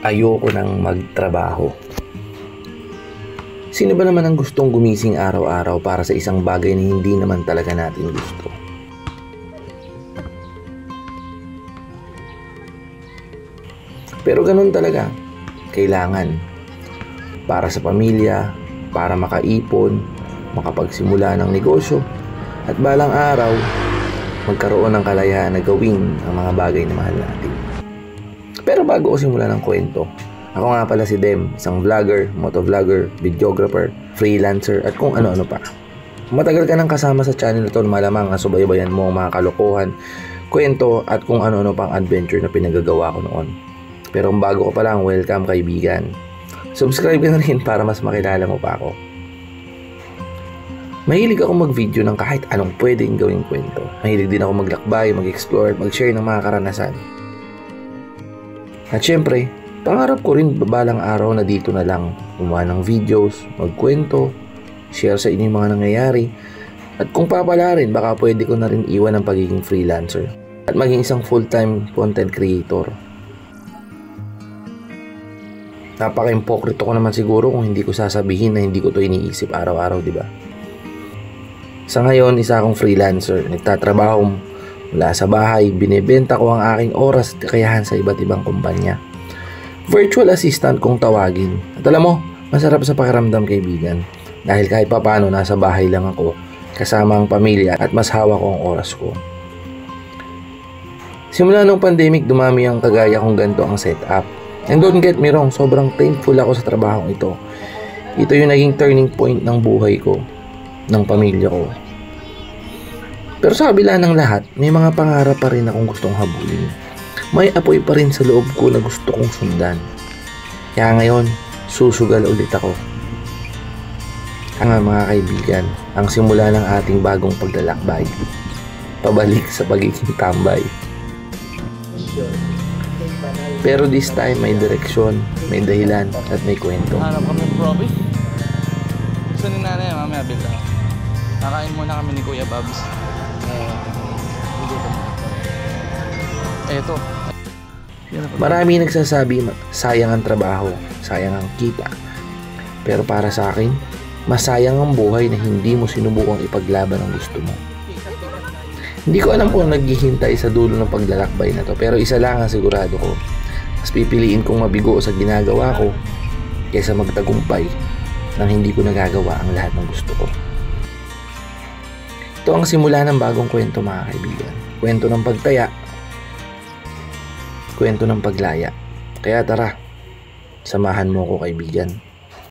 ayoko nang magtrabaho. Sino ba naman ang gustong gumising araw-araw para sa isang bagay na hindi naman talaga natin gusto? Pero ganun talaga, kailangan. Para sa pamilya, para makaipon, makapagsimula ng negosyo, at balang araw, magkaroon ng kalayaan na gawin ang mga bagay na mahal natin. Pero bago ko simulan ng kwento, ako nga pala si Dem, isang vlogger, motovlogger, videographer, freelancer, at kung ano-ano pa. Matagal ka nang kasama sa channel na ito, malamang nasubaybayan mo ang mga kalokohan, kwento, at kung ano-ano pang adventure na pinagagawa ko noon. Pero kung bago ka pa lang, welcome kaibigan. Subscribe ka na rin para mas makilala mo pa ako. Mahilig ako mag-video ng kahit anong pwedeng gawing kwento. Mahilig din ako maglakbay, mag-explore, mag-share ng mga karanasan. At syempre, pangarap ko rin babalang araw na dito na lang gumawa ng videos, magkwento, share sa inyo yung mga nangyayari. At kung papala rin, baka pwede ko na rin iwan ang pagiging freelancer at maging isang full-time content creator. Napaka-impokrito ko naman siguro kung hindi ko sasabihin na hindi ko to iniisip araw-araw, di ba? Sa ngayon, isa akong freelancer. Nagtatrabaho mula sa bahay. Binibenta ko ang aking oras at kakayahan sa iba't ibang kumpanya. Virtual assistant kung tawagin. At alam mo, masarap sa pakiramdam kaibigan. Dahil kahit papano nasa bahay lang ako, kasama ang pamilya at mas hawak ko ang oras ko. Simula nung pandemic, dumami ang kagaya kong ganito ang setup. And don't get me wrong, sobrang thankful ako sa trabahong ito. Ito yung naging turning point ng buhay ko, ng pamilya ko. Pero sa kabila ng lahat, may mga pangarap pa rin akong gustong habulin. May apoy pa rin sa loob ko na gusto kong sundan. Kaya ngayon, susugal ulit ako. Ang mga kaibigan, ang simula ng ating bagong paglalakbay. Pabalik sa pagiging tambay. Pero this time may direksyon, may dahilan, at may kwento. Hanap kami ng province. Gusto ni nanay, mamaya bilda. Nakain muna kami ni Kuya Babs. Eto. Marami nagsasabi, sayang ang trabaho, sayang ang kita. Pero para sa akin, masayang ang buhay na hindi mo sinubukang ipaglaban ang gusto mo. Hindi ko alam kung naghihintay sa dulo ng paglalakbay na to, pero isa lang ang sigurado ko. Mas pipiliin kong mabigo sa ginagawa ko kaysa magtagumpay nang hindi ko nagagawa ang lahat ng gusto ko. Ito ang simula ng bagong kwento mga kaibigan. Kwento ng pagtaya, kwento ng paglaya. Kaya tara, samahan mo ko kaibigan.